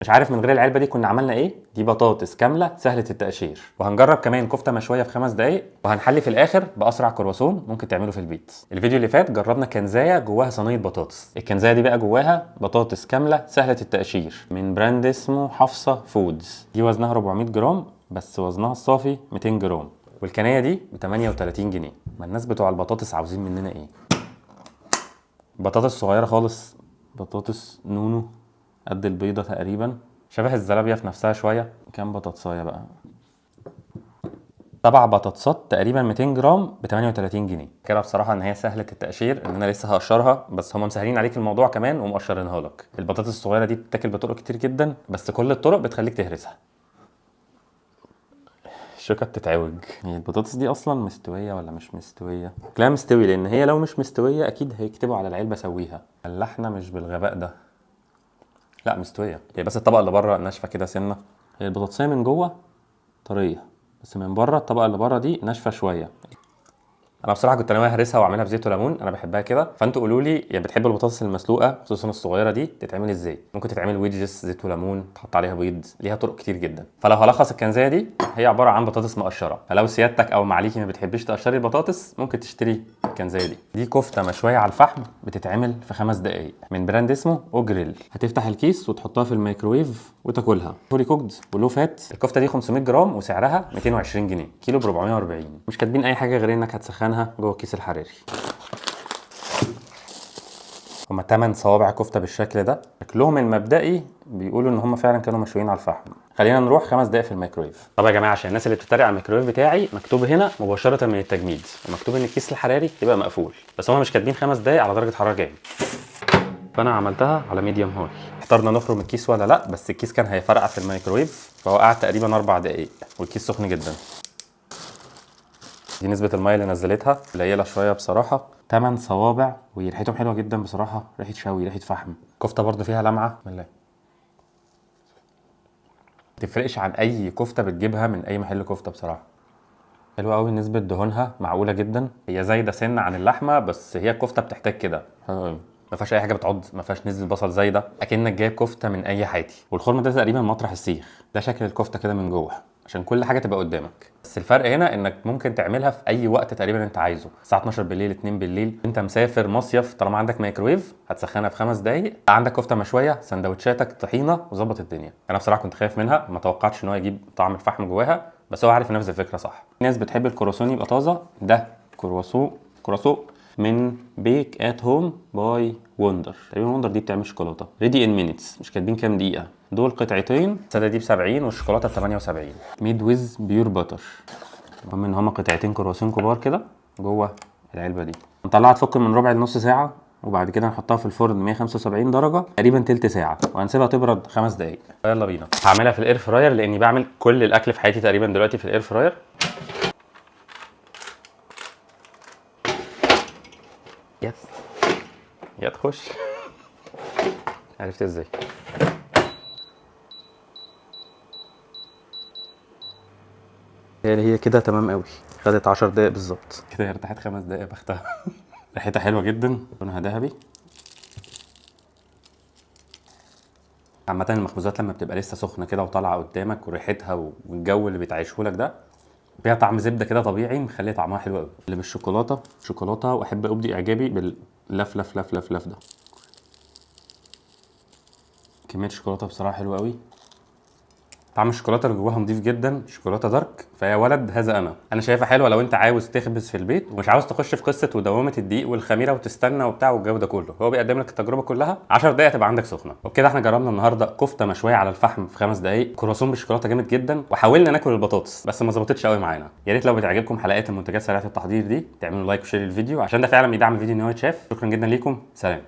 مش عارف من غير العلبه دي كنا عملنا ايه. دي بطاطس كامله سهله التقشير، وهنجرب كمان كفته مشويه في 5 دقايق، وهنحلي في الاخر باسرع كرواسون ممكن تعمله في البيت. الفيديو اللي فات جربنا كنزايه جواها صينيه بطاطس. الكنزايه دي بقى جواها بطاطس كامله سهله التقشير من براند اسمه حفصه فودز. دي وزنها 400 جرام بس وزنها الصافي 200 جرام، والكنايه دي ب 38 جنيه. ما الناس بتوع البطاطس عاوزين مننا ايه؟ بطاطس صغيره خالص، بطاطس نونو قد البيضه تقريبا، شبه الزلابيه في نفسها شويه. كام بطاطسايه بقى؟ 7 بطاطسات تقريبا 200 جرام ب 38 جنيه. كده بصراحه ان هي سهله التقشير، ان انا لسه هقشرها، بس هم مسهلين عليك الموضوع كمان ومقشرينها لك. البطاطس الصغيره دي بتتاكل بطرق كتير جدا، بس كل الطرق بتخليك تهرسها. الشوكه بتتعوج. هي البطاطس دي اصلا مستويه ولا مش مستويه؟ لا مستوي، لان هي لو مش مستويه اكيد هيكتبوا على العلبه سويها. اللحمه مش بالغباء ده. لا مستويه، هي بس الطبقه اللي بره ناشفه كده سنه. هي البطاطسيه من جوه طريه، بس من بره الطبقه اللي بره دي ناشفه شويه. انا بصراحه كنت ناوي اهرسها واعملها بزيت وليمون، انا بحبها كده. فانتوا قولوا لي يعني بتحبوا البطاطس المسلوقه خصوصا الصغيره دي تتعمل ازاي؟ ممكن تتعمل ويدجز زيت وليمون، تحط عليها بيض، ليها طرق كتير جدا. فلو هلخص الكنزايه دي، هي عباره عن بطاطس مقشره. فلو سيادتك او معليكي ما بتحبيش تقشري البطاطس ممكن تشتري الكنزايه دي. دي كفته مشويه على الفحم بتتعمل في 5 دقائق من براند اسمه اوجريل. هتفتح الكيس وتحطها في الميكروويف وتاكلها فولي كوكد ولو فات. الكفته دي 500 جرام وسعرها 220 جنيه، كيلو ب 440. مش كاتبين اي حاجه غير انك هتسخنها جوه الكيس الحراري. هما 8 صوابع كفته بالشكل ده. شكلهم المبدئي بيقولوا ان هما فعلا كانوا مشويين على الفحم. خلينا نروح 5 دقايق في الميكرويف. طب يا جماعه، عشان الناس اللي بتتريق على الميكرويف بتاعي، مكتوب هنا مباشره من التجميد، ومكتوب ان الكيس الحراري يبقى مقفول، بس هما مش كاتبين 5 دقايق على درجه حراره كام. فانا عملتها على ميديوم هاي. احترنا نخرم الكيس ولا لا، بس الكيس كان هيفرقع في الميكرويف، فهو قعد تقريبا 4 دقايق والكيس سخن جدا. دي نسبة المية اللي نزلتها قليلة شوية بصراحة. 8 صوابع وريحتهم حلوة جدا بصراحة، ريحة شوي، ريحة فحم. كفتة برضو فيها لمعة بالله. متفرقش عن أي كفتة بتجيبها من أي محل كفتة بصراحة. حلوة أوي، نسبة دهونها معقولة جدا. هي زايدة سنة عن اللحمة، بس هي الكفتة بتحتاج كده. حلوة أوي، ما فيهاش اي حاجه بتعض، ما فيهاش نسبه بصل زايده، اكنك جايب كفته من اي حاتي. والخرم ده تقريبا مطرح السيخ. ده شكل الكفته كده من جوه عشان كل حاجه تبقى قدامك. بس الفرق هنا انك ممكن تعملها في اي وقت تقريبا انت عايزه، الساعه 12 بالليل، 2 بالليل، انت مسافر مصيف، طالما عندك مايكرويف هتسخنها في 5 دقايق، عندك كفته مشويه، سندوتشاتك، طحينه، وظبط الدنيا. انا بصراحه كنت خايف منها، ما توقعتش ان هو يجيب طعم الفحم جواها، بس هو عارف ينفذ الفكره صح. ناس بتحب الكرواسون يبقى طازه. ده كرواسون من بيك ات هوم باي وندر. تقريبا وندر دي بتعمل شوكولاته ريدي ان مينيتس، مش كاتبين كام دقيقه. دول قطعتين، الساده دي ب 70 والشوكولاته ب 78. ميد ويز بيور باتر. المهم ان هما قطعتين كرواسون كبار كده جوه العلبه دي. نطلعها تفك من ربع لنص ساعه، وبعد كده نحطها في الفرن 175 درجه تقريبا تلت ساعه، وهنسيبها تبرد 5 دقايق. يلا بينا. هعملها في الاير فراير لاني بعمل كل الاكل في حياتي تقريبا دلوقتي في الاير فراير. يس يا تخش. عرفت ازاي؟ هي كده تمام قوي، خدت 10 دقايق بالظبط كده، هي ارتاحت 5 دقايق بختها. ريحتها حلوه جدا، لونها ذهبي. عامة المخبوزات لما بتبقى لسه سخنه كده وطالعه قدامك وريحتها والجو اللي بيتعيشه لك ده، فيها طعم زبده كده طبيعي مخلي طعمها حلو قوي. اللي بالشوكولاته شوكولاته، واحب ابدي اعجابي باللف لف لف لف لف ده. كميه شوكولاته بصراحه حلوه قوي. طعم الشوكولاته اللي جواها نضيف جدا، شوكولاته دارك. فيا ولد هذا انا شايفها حلوه لو انت عاوز تخبز في البيت ومش عاوز تخش في قصه ودوامه الدقيق والخميره وتستنى وبتاع والجو ده كله. هو بيقدم لك التجربه كلها 10 دقائق تبقى عندك سخنه. وبكده احنا جربنا النهارده كفته مشويه على الفحم في 5 دقائق، كرواسون بالشوكولاته جامد جدا، وحاولنا ناكل البطاطس بس ما ظبطتش قوي معانا. يا ريت لو بتعجبكم حلقات المنتجات سريعه التحضير دي تعملوا لايك وشير الفيديو عشان ده فعلا بيدعم الفيديو ان هو يتشاف. شكرا جدا ليكم، سلام.